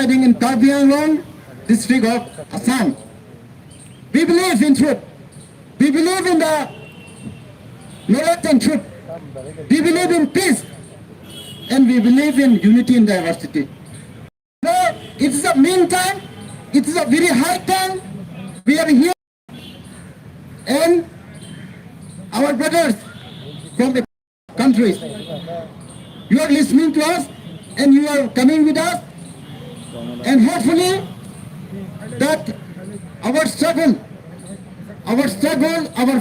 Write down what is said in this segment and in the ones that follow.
residing in Karbi Anglong, district of Assam. We believe in truth. We believe in the knowledge and truth. We believe in peace. And we believe in unity in diversity. So it is a meantime, it is a very high time we are here. And our brothers from the countries, you are listening to us and you are coming with us, and hopefully that our struggle, our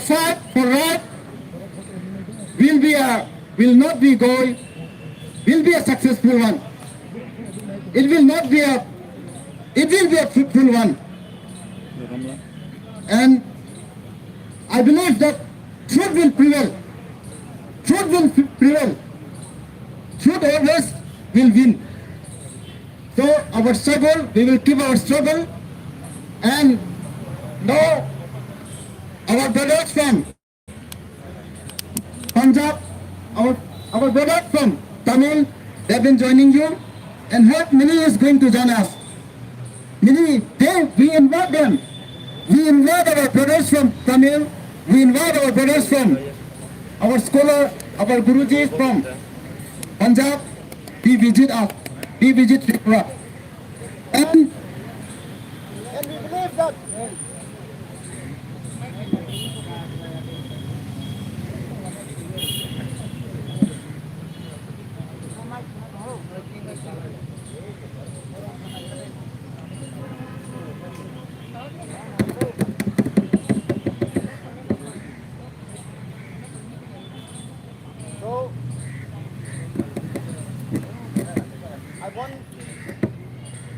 fight for right will be a successful one. It will be a fruitful one. And I believe that truth will prevail. Truth will prevail. Truth always will win. So our struggle, we will keep our struggle. And now our brothers from Punjab, our brothers from Tamil, they have been joining you. And what many is going to join us. We invite them. We invite our brothers from Tamil. We invite our brothers from our scholar, our Gurujis from Punjab. We visit us. We visit Tripura. And we believe that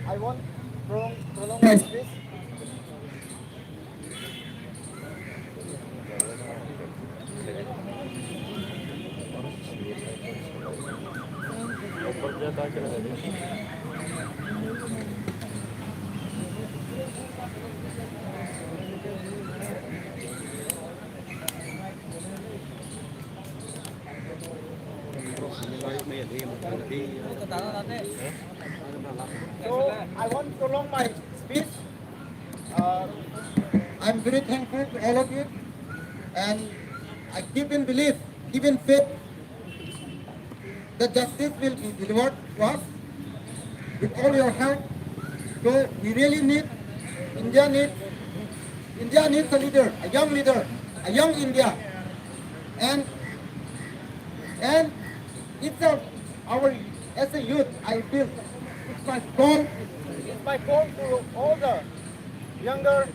I want prolong my speech. So I want to prolong my speech. I'm very thankful to all of you, and I keep in belief, keep in faith that justice will be delivered to us with all your help. So we really need, India needs a leader, a young India, and it's as a youth, I feel it's my call to all the younger,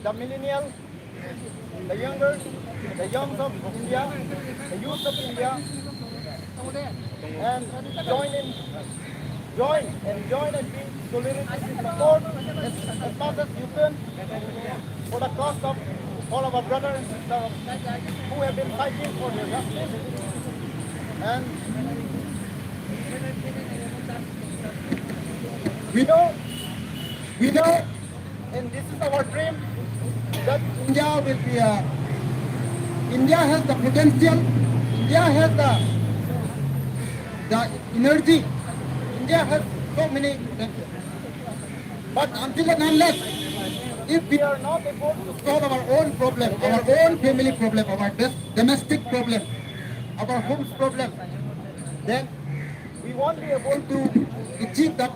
the millennials, the younger, the young of India, the youth of India, and join and be solidarity and support as much as you can for the cause of all of our brothers and sisters who have been fighting for their justice. And we know, and this is our dream, that India has the potential, India has the energy, India has so many potential. But until and unless, if we are not able to solve our own problem, our own family problem, our domestic problem, our homes problem, then we won't be able to achieve our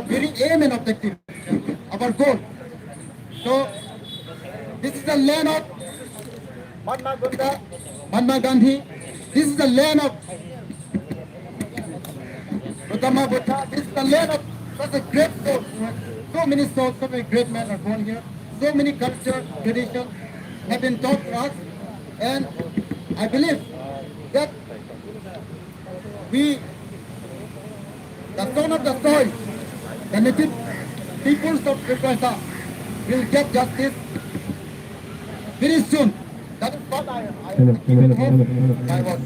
very aim and objective, our goal. So this is the land of Mahatma Gandhi. This is the land of Gautama Buddha. This is the land of such a great soul. So many souls, so many great men are born here. So many cultures, traditions have been taught to us. And I believe that the son of the soil, the native peoples of Tripura will get justice very soon. That is what I hope. My word.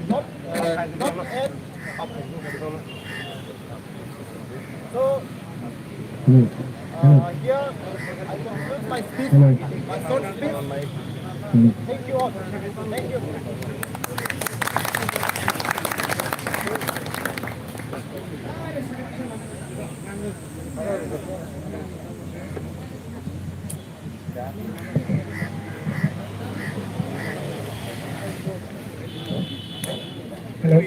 Not end. So here I conclude my speech, my short speech. Thank you all. Thank you. Hello.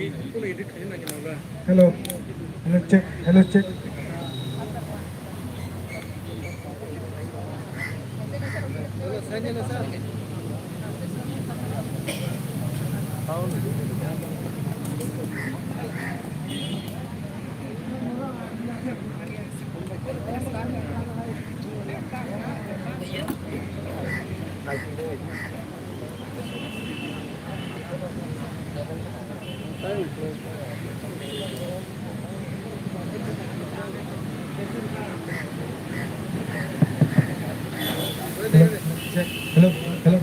Hello. Hello, check. Hello, check. Hello. Check. Hello. Hello.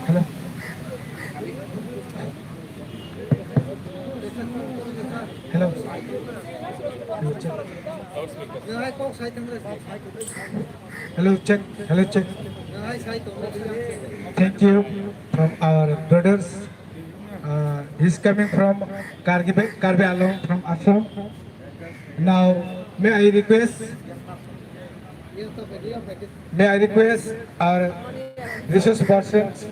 Hello. Hello. Hello, check. Hello, check. Hello, check. Thank you from our brothers. He's coming from Karbi Along from Assam. Now, may I request our resource persons.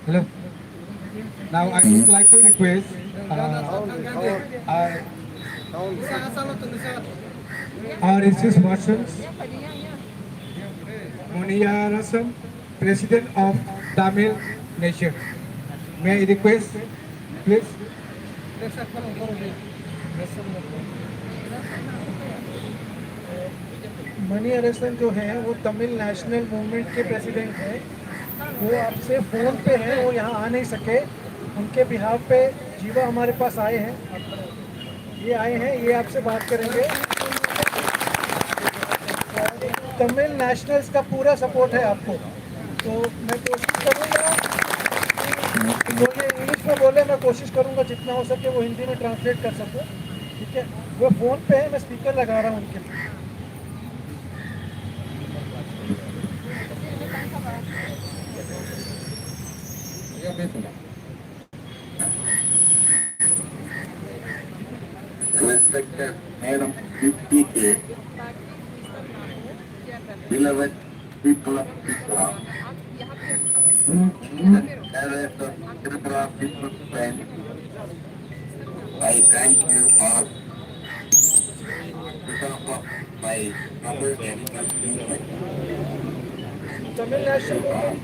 Hello. Now I would like to request our resource persons, Monia Rasam, President of Tamil Nation. May I request, please? Mani Arasan जो है वो Tamil national movement के president हैं। वो आपसे phone पे हैं, वो यहाँ आ नहीं सके। उनके बिहाफ पे जीवा हमारे पास आए हैं, ये आए हैं, ये आपसे बात करेंगे। तमिल नेशनल्स का पूरा सपोर्ट है आपको, तो मैं कोशिश करूँगा जो ये इंग्लिश में बोले, मैं कोशिश करूँगा जितना हो सके वो हिंदी में ट्रांसलेट कर सकूँ, ठीक है। वो फ़ोन पे है, मैं स्पीकर लगा रहा हूँ उनके लिए। Respected Madam PK, beloved people of Islam, as a Tripura people's friend, I thank you all because of my humble and Tamil national movement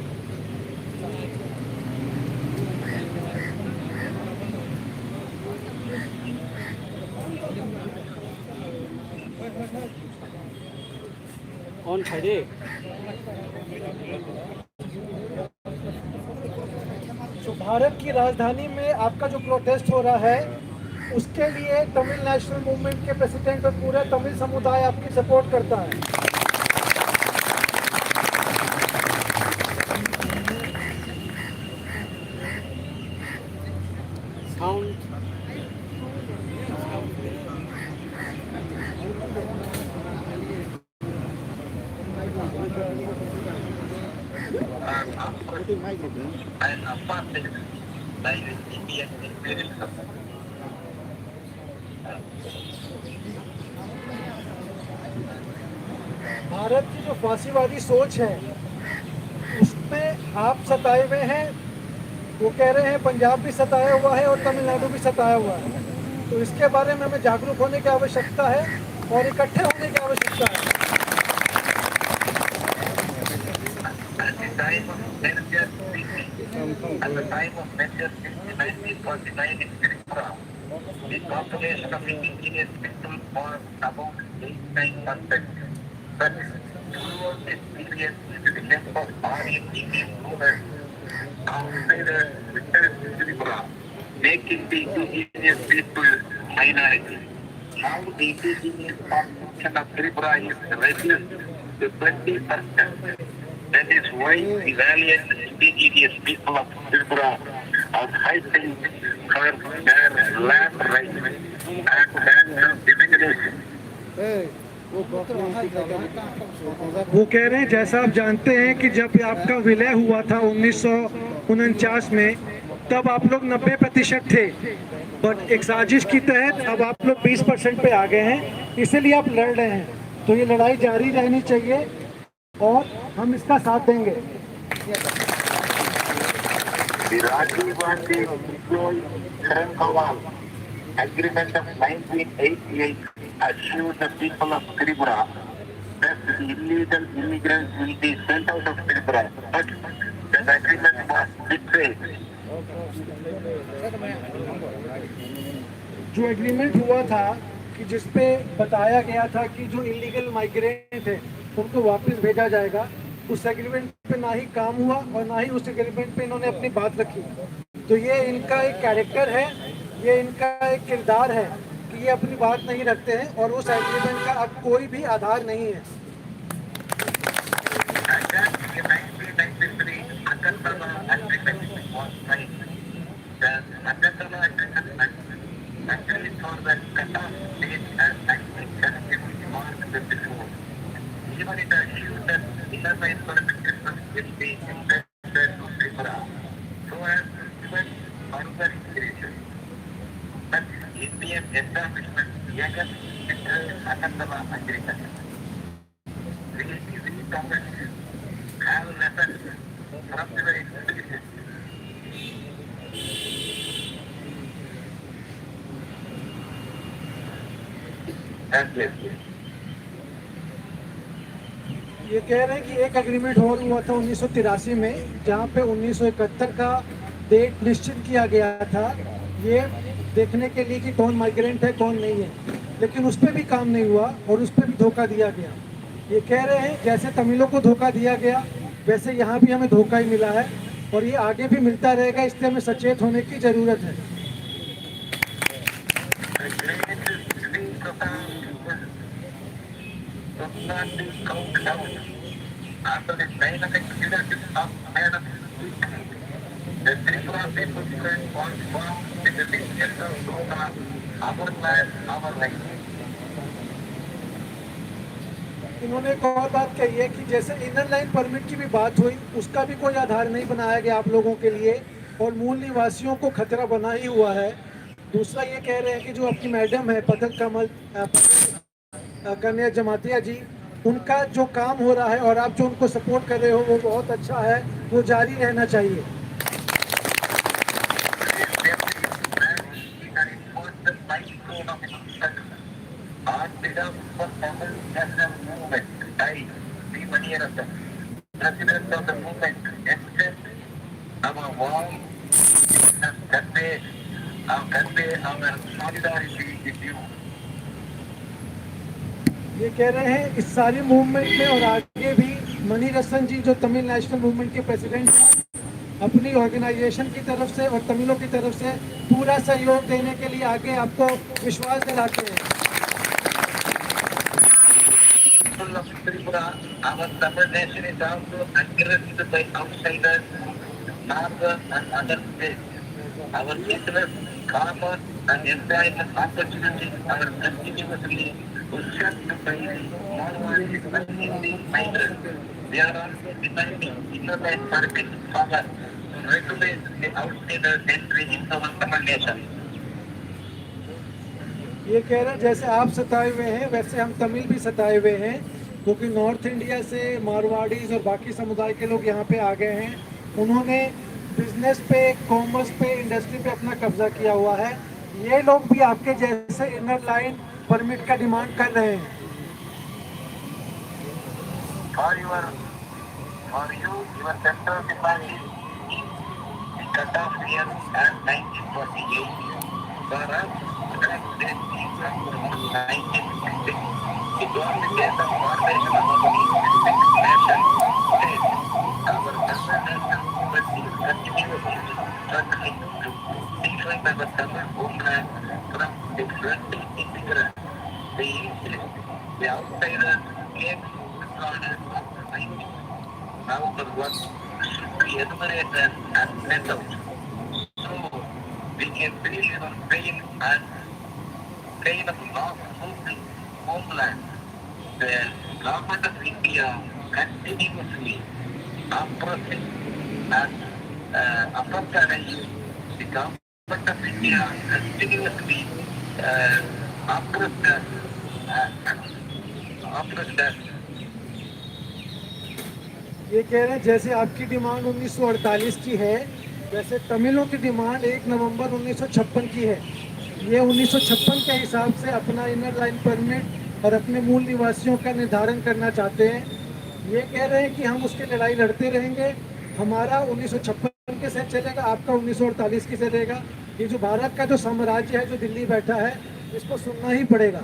on Friday. जो भारत की राजधानी में आपका जो प्रोटेस्ट हो रहा है, उसके लिए तमिल नेशनल मूवमेंट के प्रेसिडेंट और पूरा तमिल समुदाय आपकी सपोर्ट करता है। Sound. भारत की जो फांसीवादी सोच है उसमें आप सताए हुए हैं। वो कह रहे हैं पंजाब भी सताया हुआ है और तमिलनाडु भी सताया हुआ है, तो इसके बारे में हमें जागरूक होने की आवश्यकता है और इकट्ठे होने की आवश्यकता है। At the time of Measure 1949 in Tripura, the population of indigenous people was about 89%. But throughout this period, with the help of Aryan Indian rulers, outsiders returned to Tripura. making the indigenous people minority. Now the indigenous population of Tripura is reduced to 20%. That is why the valiant indigenous people of Tripura are fighting for their land rights and land diminution. वो कह रहे हैं जैसा आप जानते हैं कि जब आपका विलय हुआ था 1949 में, तब आप लोग 90% थे, बट एक साजिश की तहत अब आप लोग 20% पे आ गए हैं, इसीलिए आप लड़ रहे हैं। तो ये लड़ाई जारी रहनी चाहिए और हम इसका साथ देंगे। The Rajiv Gandhi Sharankaval Agreement of 1988 assured the people of Tripura that the illegal immigrants will be sent out of Tripura, but that agreement was betrayed. जो एग्रीमेंट हुआ था कि जिसपे बताया गया था कि जो इलीगल माइग्रेंट थे उनको वापस भेजा जाएगा, उस एग्रीमेंट पे ना ही काम हुआ और ना ही उस एग्रीमेंट पे इन्होंने अपनी बात रखी। तो ये इनका एक कैरेक्टर है, ये इनका एक किरदार है कि ये अपनी बात नहीं रखते हैं और उस एग्रीमेंट का अब कोई भी आधार नहीं है। And that in 1993, Agartala Agreement was signed. The Agartala Agreement actually for the cutoff date as 1970 or before. Even it assured that inner line permit system will be implemented to Tripura, so as to prevent further immigration. But Indian establishment against Agartala Agreement. We Congress have lessons from the very beginning. That's it. ये कह रहे हैं कि एक agreement और हुआ था 1983 में, जहाँ पे 1971 का डेट निश्चित किया गया था ये देखने के लिए कि कौन माइग्रेंट है कौन नहीं है, लेकिन उस पर भी काम नहीं हुआ और उस पर भी धोखा दिया गया। ये कह रहे हैं जैसे तमिलों को धोखा दिया गया वैसे यहाँ भी हमें धोखा ही मिला है और ये आगे भी मिलता रहेगा, इसलिए हमें सचेत होने की ज़रूरत है। Not be counted out after the dynamic leadership of Madam the Tripura people transform in the digital program our land, our life. इन्होंने एक और बात कही है कि जैसे इनर लाइन परमिट की भी बात हुई, उसका भी कोई आधार नहीं बनाया गया आप लोगों के लिए और मूल निवासियों को खतरा बना ही हुआ है। दूसरा ये कह रहे हैं कि जो आपकी मैडम है पतल कमल कन्या जमातिया जी, उनका जो काम हो रहा है और आप जो उनको सपोर्ट कर रहे हो वो बहुत अच्छा है, वो जारी रहना चाहिए। ये कह रहे हैं इस सारे मूवमेंट में और आगे भी मणि रसन जी जो तमिल नेशनल मूवमेंट के प्रेसिडेंट हैं, अपनी ऑर्गेनाइजेशन की तरफ से और तमिलों की तरफ से पूरा सहयोग देने के लिए आगे आपको विश्वास दिलाते हैं। Our Tamil nation is also aggressed by outsiders, northern and other states. Our business, commerce and employment opportunities are continuously pushed by Marwari and Hindi migrants. They are also demanding innovative permit powers to regulate the outsiders' entry into our Tamil nation. ये कह रहे हैं जैसे आप सताए हुए हैं वैसे हम तमिल भी सताए हुए हैं, क्योंकि नॉर्थ इंडिया से मारवाड़ीज और बाकी समुदाय के लोग यहाँ पे आ गए हैं। उन्होंने बिजनेस पे, कॉमर्स पे, इंडस्ट्री पे अपना कब्जा किया हुआ है। ये लोग भी आपके जैसे इनर लाइन परमिट का डिमांड कर रहे हैं। For you, your central demand is the cutoff year as 1948. For us, that date is 1956. It was the case of formation of the nation state. Our national movement is continuously struggling to destroying our Tamil homeland from different immigrants. The outsiders came disorders of the mind. Now the work should be enumerated and sent out. So we can feel your pain and pain of loss of the homeland. The government of India continuously oppressing and apartheid. The government of India continuously oppressed us. ये कह रहे हैं जैसे आपकी demand 1948 की है, वैसे तमिलों की डिमांड 1 नवंबर 1956 की है। ये 1956 के हिसाब से अपना इनर लाइन परमिट और अपने मूल निवासियों का निर्धारण करना चाहते हैं। ये कह रहे हैं कि हम उसकी लड़ाई लड़ते रहेंगे, हमारा 1956 के साथ चलेगा, आपका 1948 की से रहेगा। ये जो भारत का जो साम्राज्य है, जो दिल्ली बैठा है, इसको सुनना ही पड़ेगा।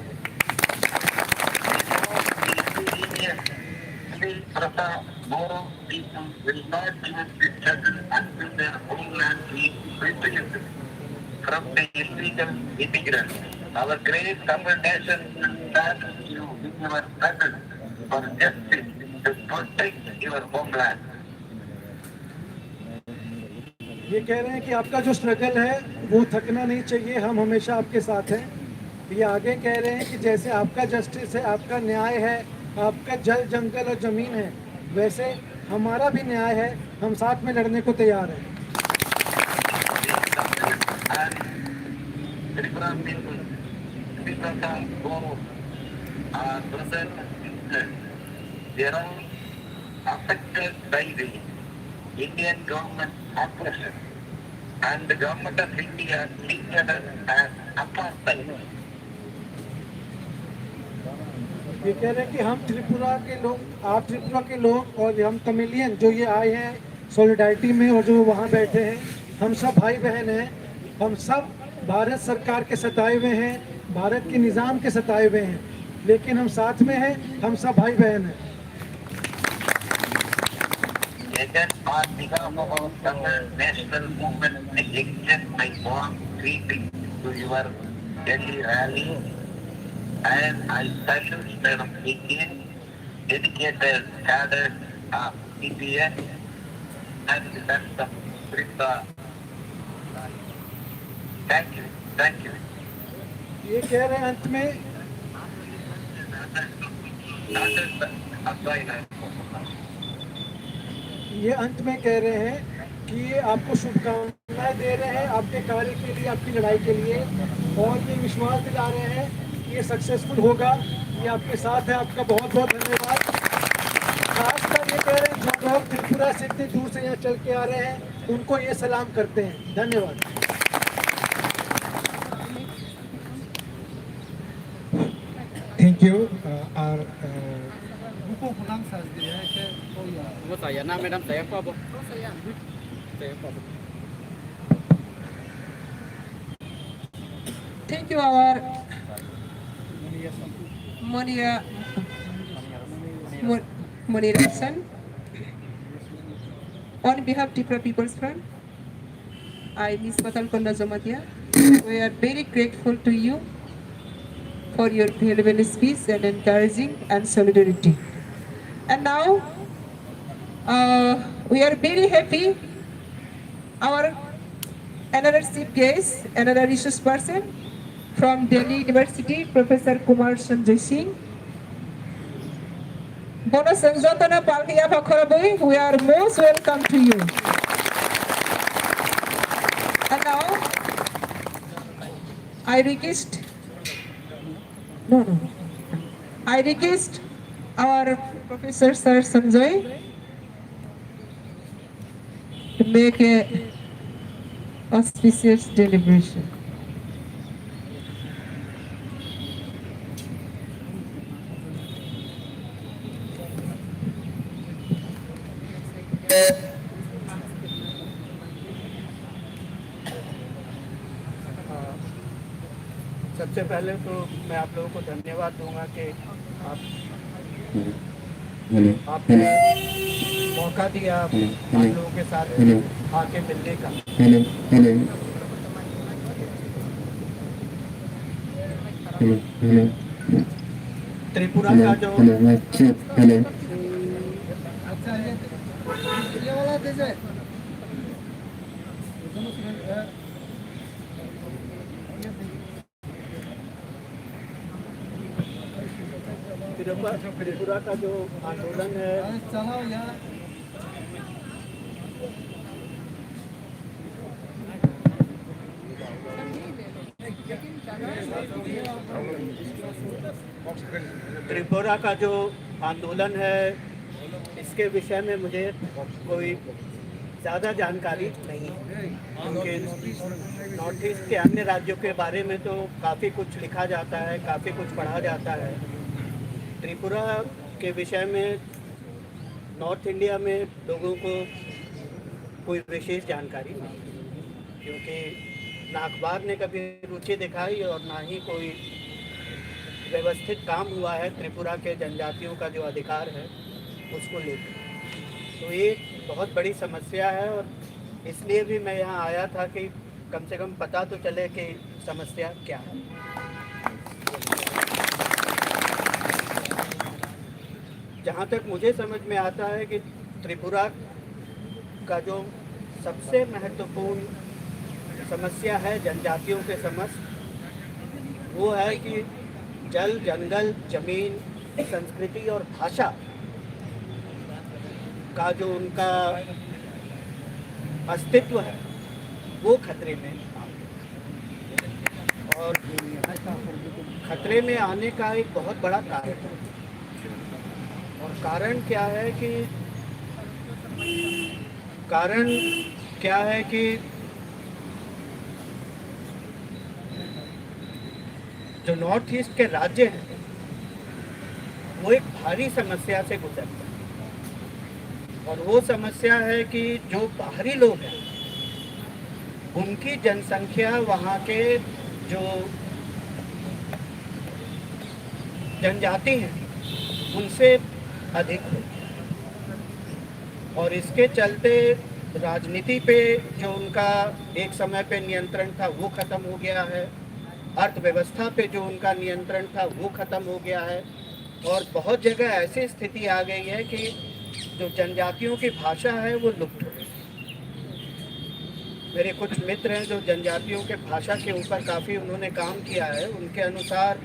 More people will not give up the struggle until their homeland is rebuilt from the illegal immigrants. Our great Tamil nation will stand with you in your struggle for justice to protect your homeland. ये कह रहे हैं कि आपका जो struggle है वो थकना नहीं चाहिए, हम हमेशा आपके साथ हैं। ये आगे कह रहे हैं कि जैसे आपका जस्टिस है, आपका न्याय है, आपका जल जंगल और ज़मीन है, वैसे हमारा भी न्याय है, हम साथ में लड़ने को तैयार हैं। Indian government oppression and the government of India treated us as apartheid. ये कह रहे हैं कि हम त्रिपुरा के लोग, आप त्रिपुरा के लोग और हम तमिलियन जो ये आए हैं सॉलिडारिटी में और जो वहाँ बैठे हैं, हम सब भाई बहन हैं। हम सब भारत सरकार के सताए हुए हैं, भारत के निज़ाम के सताए हुए हैं, लेकिन हम साथ में हैं, हम सब भाई बहन हैं। On behalf of our Tamil national movement, I extend my warm greeting to your Delhi rally, and I salute Madam Indian dedicated cadres of CPN and the rest of Tripura. Thank you. Thank you. ये कह रहे हैं अंत में, ये अंत में कह रहे हैं कि ये आपको शुभकामनाएं दे रहे हैं आपके कार्य के लिए, आपकी लड़ाई के लिए, और ये विश्वास दिला रहे हैं कि ये सक्सेसफुल होगा। ये आपके साथ है, आपका बहुत बहुत धन्यवाद। खासकर ये कह रहे हैं जो लोग त्रिपुरा से इतनी दूर से यहाँ चल के आ रहे हैं, उनको ये सलाम करते हैं। धन्यवाद। Thank you. Mo saya na madam, saya po po. Saya po. Thank you, our Monira son. On behalf of Tripura People's Front, I, Ms. Patal Konda Zomatia, we are very grateful to you for your valuable speech and encouraging and solidarity. And now, we are very happy. Our another chief guest, another resource person from Delhi University, Professor Kumar Sanjay Singh. Bono Sanjotana Palkiya Pakhorabui, we are most welcome to you. And now, I request our Professor Sir Sanjay to make a auspicious deliberation. सबसे पहले तो मैं आप लोगों को धन्यवाद दूंगा कि आपने मौका दिया हम लोगों के साथ आके मिलने का। त्रिपुरा का जो त्रिपुरा का जो आंदोलन है, त्रिपुरा का जो आंदोलन है, इसके विषय में मुझे कोई ज़्यादा जानकारी नहीं है, क्योंकि नॉर्थ ईस्ट के अन्य राज्यों के बारे में तो काफ़ी कुछ लिखा जाता है, काफ़ी कुछ पढ़ा जाता है। त्रिपुरा के विषय में नॉर्थ इंडिया में लोगों को कोई विशेष जानकारी नहीं, क्योंकि ना अखबार ने कभी रुचि दिखाई और ना ही कोई व्यवस्थित काम हुआ है त्रिपुरा के जनजातियों का जो अधिकार है उसको लेकर। तो ये बहुत बड़ी समस्या है और इसलिए भी मैं यहाँ आया था कि कम से कम पता तो चले कि समस्या क्या है। जहाँ तक मुझे समझ में आता है कि त्रिपुरा का जो सबसे महत्वपूर्ण समस्या है जनजातियों के समक्ष, वो है कि जल, जंगल, जमीन, संस्कृति और भाषा का जो उनका अस्तित्व है वो खतरे में, और खतरे में आने का एक बहुत बड़ा कारण है। और कारण क्या है कि जो नॉर्थ ईस्ट के राज्य हैं वो एक भारी समस्या से गुजरते हैं, और वो समस्या है कि जो बाहरी लोग हैं उनकी जनसंख्या वहाँ के जो जनजाति हैं उनसे अधिक है, और इसके चलते राजनीति पे जो उनका एक समय पे नियंत्रण था वो खत्म हो गया है, अर्थव्यवस्था पे जो उनका नियंत्रण था वो खत्म हो गया है, और बहुत जगह ऐसी स्थिति आ गई है कि जो जनजातियों की भाषा है वो लुप्त हो गई। मेरे कुछ मित्र हैं जो जनजातियों के भाषा के ऊपर काफ़ी उन्होंने काम किया है, उनके अनुसार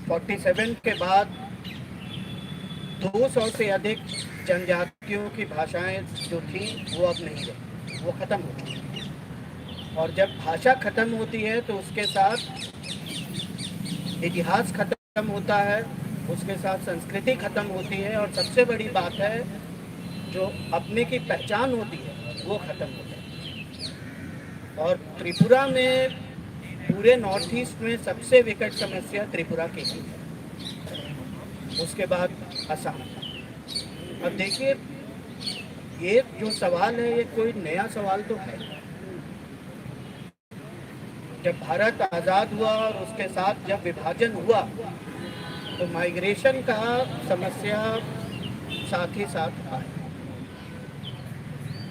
47 के बाद 200 से अधिक जनजातियों की भाषाएं जो थी वो अब नहीं रही, वो ख़त्म हो गई। और जब भाषा खत्म होती है तो उसके साथ इतिहास खत्म होता है, उसके साथ संस्कृति खत्म होती है, और सबसे बड़ी बात है जो अपने की पहचान होती है वो खत्म होती है। और त्रिपुरा में, पूरे नॉर्थ ईस्ट में सबसे विकट समस्या त्रिपुरा की है, उसके बाद असम। अब देखिए, ये जो सवाल है ये कोई नया सवाल तो है। जब भारत आज़ाद हुआ और उसके साथ जब विभाजन हुआ तो माइग्रेशन का समस्या साथ ही साथ आया,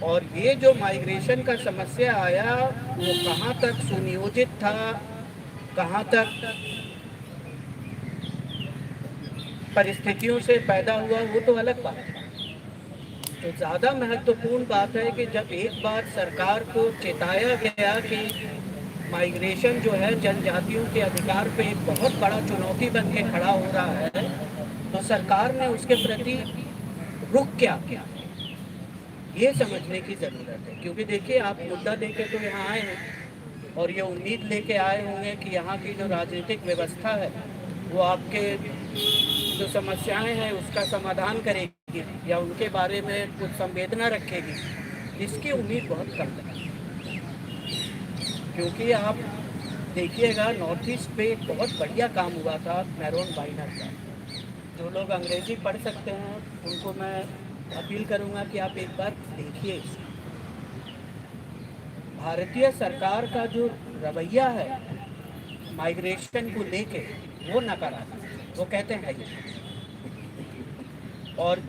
और ये जो माइग्रेशन का समस्या आया वो कहाँ तक सुनियोजित था, कहाँ तक परिस्थितियों से पैदा हुआ वो तो अलग बात है। तो ज़्यादा महत्वपूर्ण बात है कि जब एक बार सरकार को चेताया गया कि माइग्रेशन जो है जनजातियों के अधिकार पे एक बहुत बड़ा चुनौती बन के खड़ा हो रहा है, तो सरकार ने उसके प्रति रुख क्या किया ये समझने की ज़रूरत है। क्योंकि देखिए, आप मुद्दा लेके तो यहाँ आए हैं और ये उम्मीद लेके आए होंगे कि यहाँ की जो राजनीतिक व्यवस्था है वो आपके जो समस्याएं हैं उसका समाधान करेगी या उनके बारे में कुछ संवेदना रखेगी। इसकी उम्मीद बहुत कम है, क्योंकि आप देखिएगा नॉर्थ ईस्ट पे एक बहुत बढ़िया काम हुआ था मैरोन बाइनर का। जो लोग अंग्रेजी पढ़ सकते हैं उनको मैं अपील करूंगा कि आप एक बार देखिए इसे। भारतीय सरकार का जो रवैया है माइग्रेशन को लेके वो नकारात्मक, वो कहते हैं ये, और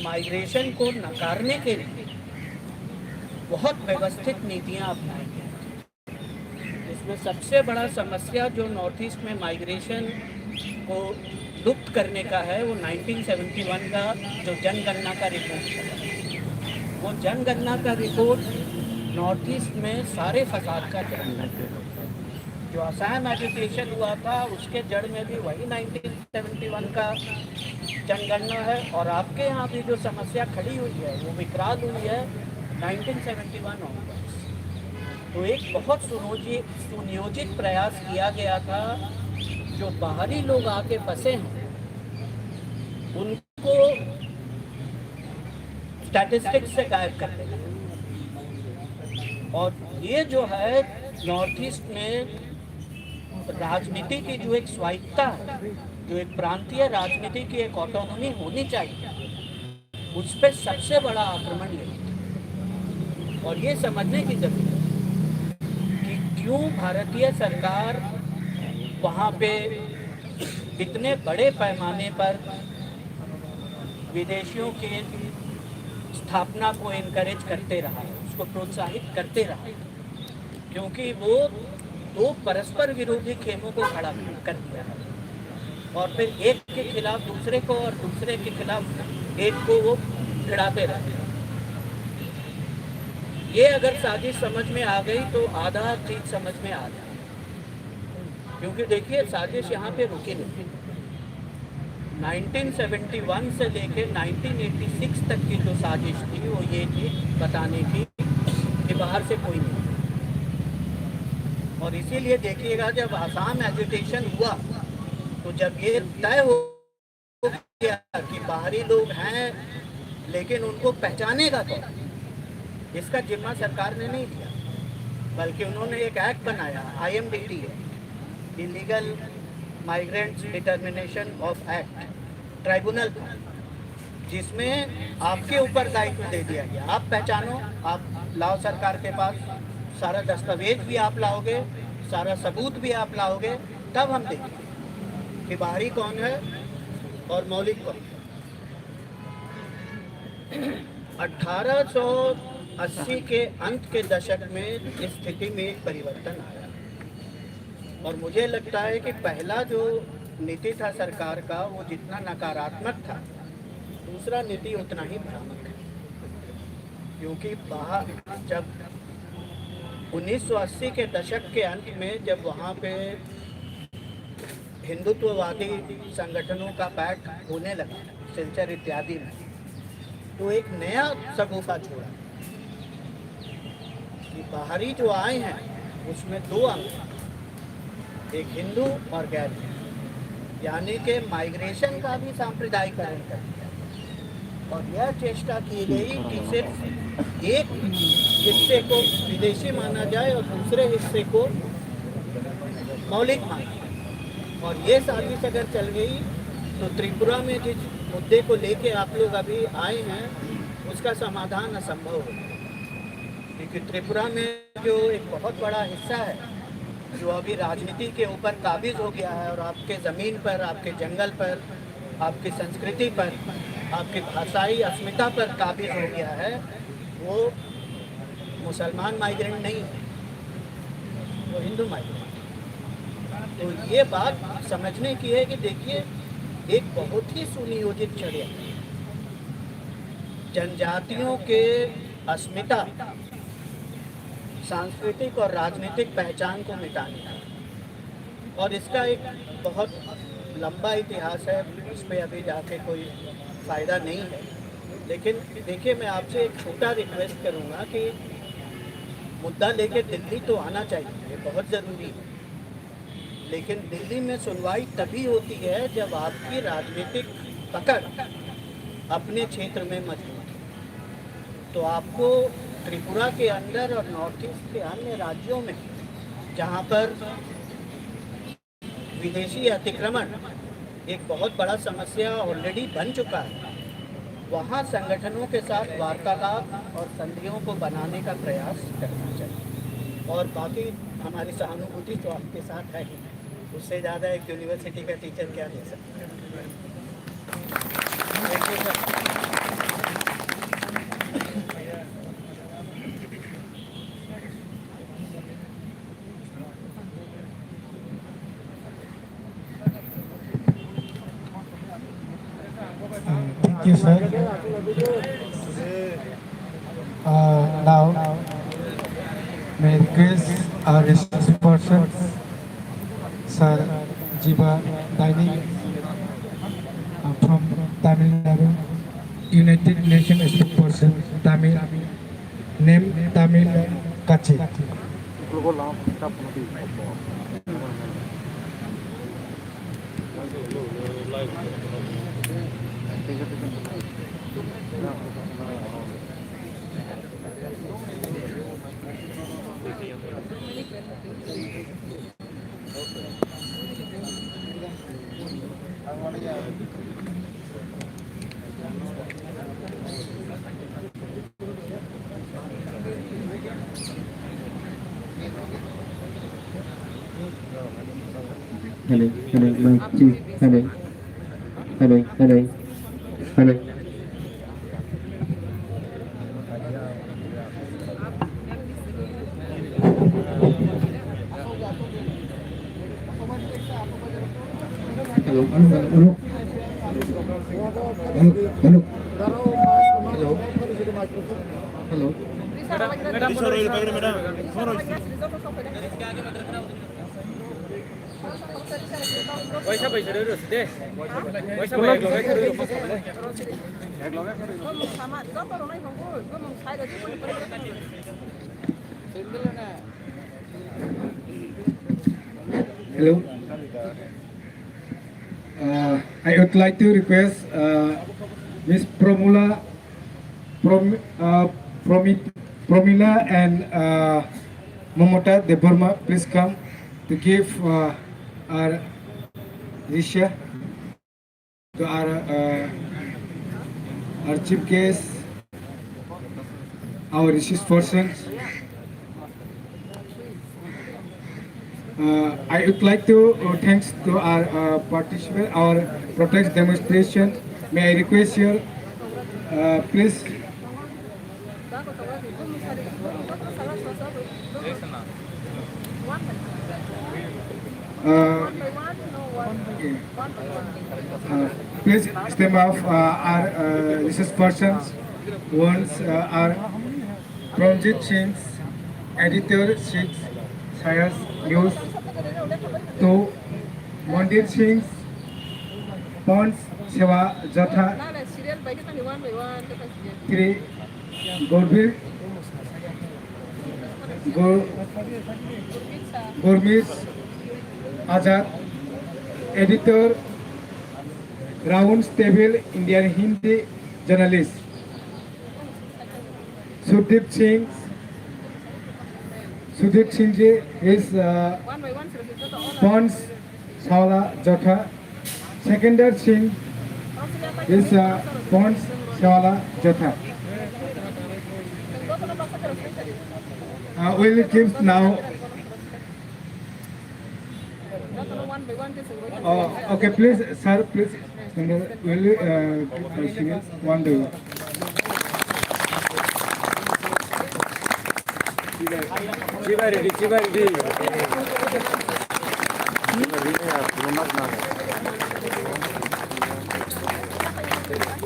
माइग्रेशन को नकारने के लिए बहुत व्यवस्थित नीतियां अपनाई हैं, इसमें सबसे बड़ा समस्या जो नॉर्थ ईस्ट में माइग्रेशन को लुप्त करने का है वो 1971 का जो जनगणना का रिपोर्ट है। वो जनगणना का रिपोर्ट नॉर्थ ईस्ट में सारे फसाद का जड़ है। जो असम एजुकेशन हुआ था उसके जड़ में भी वही 1971 का जनगणना है, और आपके यहाँ भी जो समस्या खड़ी हुई है वो विकराल हुई है 1971 ऑनवर्ड्स। तो एक बहुत सुनियोजित प्रयास किया गया था, जो बाहरी लोग आके फंसे हैं उनको स्टैटिस्टिक्स से गायब कर देना। और ये जो है नॉर्थ ईस्ट में राजनीति की जो एक स्वायत्ता है, जो एक प्रांतीय राजनीति की एक ऑटोनॉमी होनी चाहिए, उस पर सबसे बड़ा आक्रमण ये है। और ये समझने की जरूरत है कि क्यों भारतीय सरकार वहाँ पे इतने बड़े पैमाने पर विदेशियों के स्थापना को इनकरेज करते रहा है, उसको प्रोत्साहित करते रहा है, क्योंकि वो दो परस्पर विरोधी खेमों को खड़ा कर दिया है और फिर एक के खिलाफ दूसरे को और दूसरे के खिलाफ एक को वो भिड़ाते रहते हैं। ये अगर साजिश समझ में आ गई तो आधा चीज समझ में आ जाए, क्योंकि देखिए साजिश यहाँ पे रुकी नहीं। 1971 से लेके 1986 तक की जो साजिश थी वो ये थी बताने की कि बाहर से कोई नहीं। और इसीलिए देखिएगा जब आसाम एजुटेशन हुआ तो जब ये तय हो गया कि बाहरी लोग हैं लेकिन उनको पहचानेगा कौन, इसका जिम्मा सरकार ने नहीं लिया, बल्कि उन्होंने एक एक्ट बनाया IMDT, illegal migrants determination of act tribunal, जिसमें आपके ऊपर दायित्व दे दिया गया, आप पहचानो, आप लाओ सरकार के पास सारा दस्तावेज भी आप लाओगे, सारा सबूत भी आप लाओगे, तब हम देखेंगे कि बाहरी कौन है और मौलिक कौन है। 1880 के अंत के दशक में इस स्थिति में एक परिवर्तन आया और मुझे लगता है कि पहला जो नीति था सरकार का वो जितना नकारात्मक था, दूसरा नीति उतना ही भ्रामक है, क्योंकि बाहर जब 1980 के दशक के अंत में जब वहाँ पे हिंदुत्ववादी संगठनों का पैठ होने लगा सिलचर इत्यादि में, तो एक नया शगुफा छोड़ा कि बाहरी जो आए हैं उसमें दो अंग, एक हिंदू और गैर हिंदू, यानी कि माइग्रेशन का भी सांप्रदायिकरण कर दिया और यह चेष्टा की गई कि सिर्फ एक हिस्से को विदेशी माना जाए और दूसरे हिस्से को मौलिक माना जाए। और ये साजिश अगर चल गई तो त्रिपुरा में जिस मुद्दे को लेके आप लोग अभी आए हैं उसका समाधान असंभव हो, क्योंकि त्रिपुरा में जो एक बहुत बड़ा हिस्सा है जो अभी राजनीति के ऊपर काबिज हो गया है और आपके ज़मीन पर, आपके जंगल पर, आपकी संस्कृति पर, आपकी भाषाई अस्मिता पर काबिज हो गया है, वो मुसलमान माइग्रेंट नहीं है, वो हिंदू माइग्रेंट। तो ये बात समझने की है कि देखिए एक बहुत ही सुनियोजित षड्यंत्र जनजातियों के अस्मिता, सांस्कृतिक और राजनीतिक पहचान को मिटाने का, और इसका एक बहुत लंबा इतिहास है, इस पर अभी जाके कोई फ़ायदा नहीं है। लेकिन देखिए मैं आपसे एक छोटा रिक्वेस्ट करूँगा कि मुद्दा लेके दिल्ली तो आना चाहिए, ये बहुत ज़रूरी है, लेकिन दिल्ली में सुनवाई तभी होती है जब आपकी राजनीतिक पकड़ अपने क्षेत्र में मजबूत है। तो आपको त्रिपुरा के अंदर और नॉर्थ ईस्ट के अन्य राज्यों में जहाँ पर विदेशी अतिक्रमण एक बहुत बड़ा समस्या ऑलरेडी बन चुका है, वहाँ संगठनों के साथ वार्तालाप और संधियों को बनाने का प्रयास करना चाहिए। और बाकी हमारी सहानुभूति तो आपके साथ है ही, उससे ज़्यादा एक यूनिवर्सिटी का टीचर क्या दे सकता है। Thank you sir. you, sir. Now, may I request our resource persons, Sir Jiba Daini from Tamil Nadu, United Nations spokesperson, Tamil, name Tamil Kachi. Hello, my chief. Hello. पैसा पैसा दे दे पैसा Hello. I would like to request Miss Promila and Momota Deburma, please come to give our Risha to our chief guest, our resource persons. I would like to thanks to our participant, our protest demonstration. May I request you, please. Please step off our resource persons. Ones are Pranjit Singh, editor 6, Science News. 2. Mandir Singh, Pons Seva Jatha. 3. Gurmeet Azad, editor, Rounds Table, Indian Hindi journalist. Sudhir Singh ji is Pons Saula Jatha. Secondary Singh is Pons Saula Jatha. We'll give now. Okay, please, sir, please. Will you give one by one?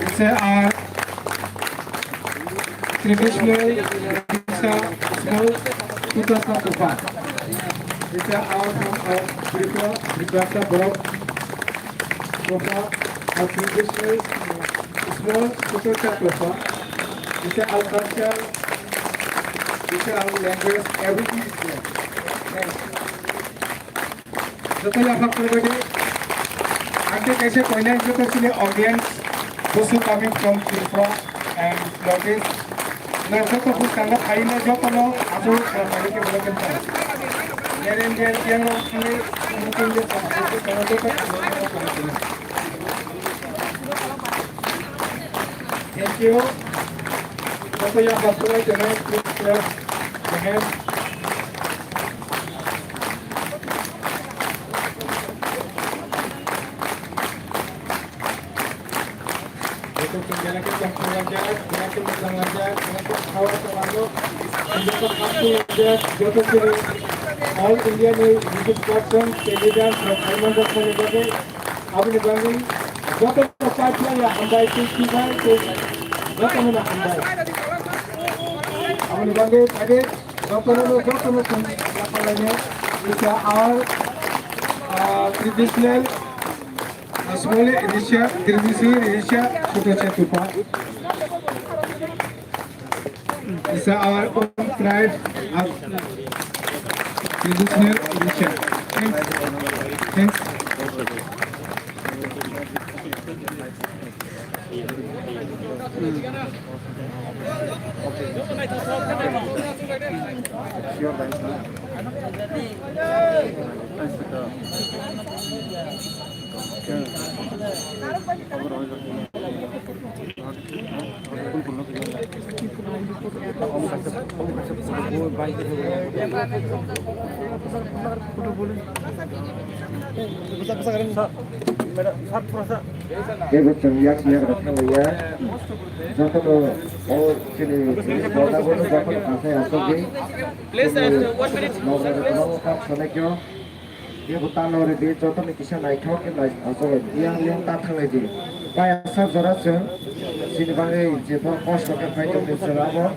It's our traditional small Putra Tupa. It's our from Putra Borok Tupa, our traditional small Putra Tupa. It's our culture, it's our language, everything is there. Thanks. So, आगे कैसे पहले जो तो audience दोस्तों coming from Tripura and Northeast लड़कों को कुछ करना खाई ना जो कोनो आजू खाने के बोले करता है यार ये लोग के उनको ये करना तो thank you तो ये बात है जनाब प्लीज जनाब all India music persons, television, from Haimandat Manibade, Abni Bangin, party handai tiga jotono handai amani bangge ade jotono lapalane is our traditional small Indonesia Soto Chatupa is our own tribe of traditional Indonesia. Thanks. David Changyak yang datang ya, jotono oh sini bola bola jotono kasih asal di. Please, 1 minute. Nopo kap sonekyo. Dia bukan lori di jotono kisah naik kau ke naik asal yang datang lagi. Bayar asal zorat sini bangai jepang kos pakai fighter di Surabaya.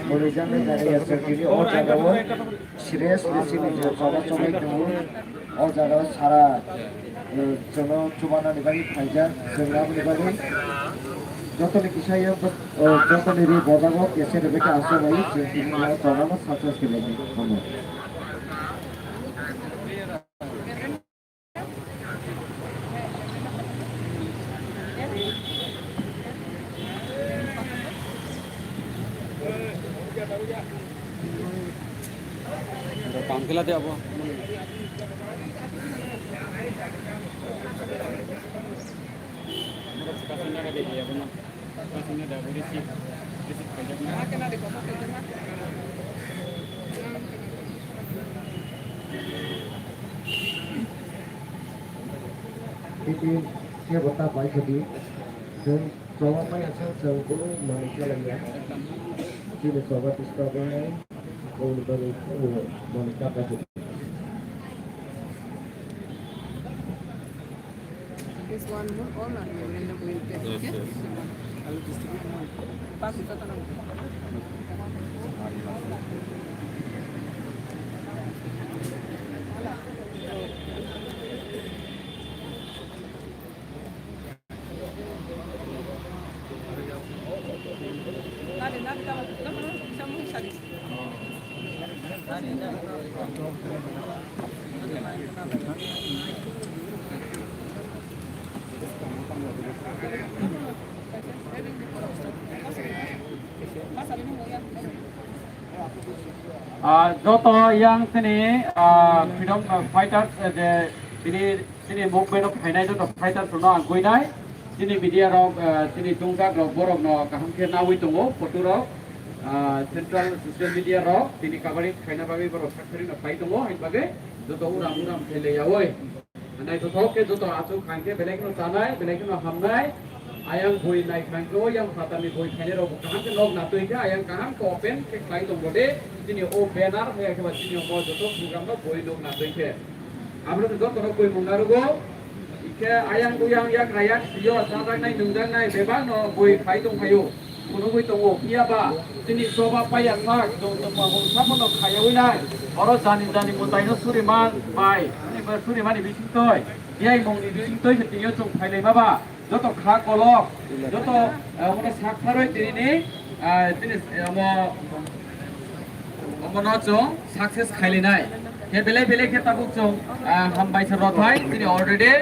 Mulai jangan dari asal kini oh jagawan serius di sini jotono itu oh jagawan sara जोंनो जुमाना निबारि फाइजार जोंना निबारि जतने किसायो जतने रि बजागो केसे Rebecca आसबाय जों तिनिया जनानो success गेलेनि हमो काम खिलाते अब Ini dia bota baik tadi dan jawab mai asal jauh dulu Malaysia lagi ya. Jadi sobat Instagram oh baru itu Monica tadi. Is one more or not? You will end up with it. Yes. I will distribute one. Pass it out. Joto yang sini freedom fighters sini movement of Hainai joto fighters no anggoinai sini media rok sini tungkak rok borok no kaham ke nawi tungo photo rok central social media rok sini kabari Hainai babi borok factory no pai tungo hin babe joto uram khele yawoi nai joto ke joto asu khangke belek no sanai belek no hamnai ayang boi nai khangko yang fatami boi khene rok kaham ke log natoi ke ayang kaham ko open ke klai tungo de sini o banner hai ke sini mo joto program no boi log natoi ke আমরা তো যত কই মঙ্গারুগো ইকে আয়াং Guang yak rayak sio sarang nai nungdang nai bebang no boi khai tong hayo kuno boi tongo piaba sini soba payang mak dong tong hong samono khayoi nai oro jani mutai no suriman bai ni ba suriman ni bising toy yai mong ni bising toy se tinyo tong khailai maba joto kha kolok joto mona sakharoi tini mo chong success khailai nai he belai ke tabuk chong hambai sa rothai tini already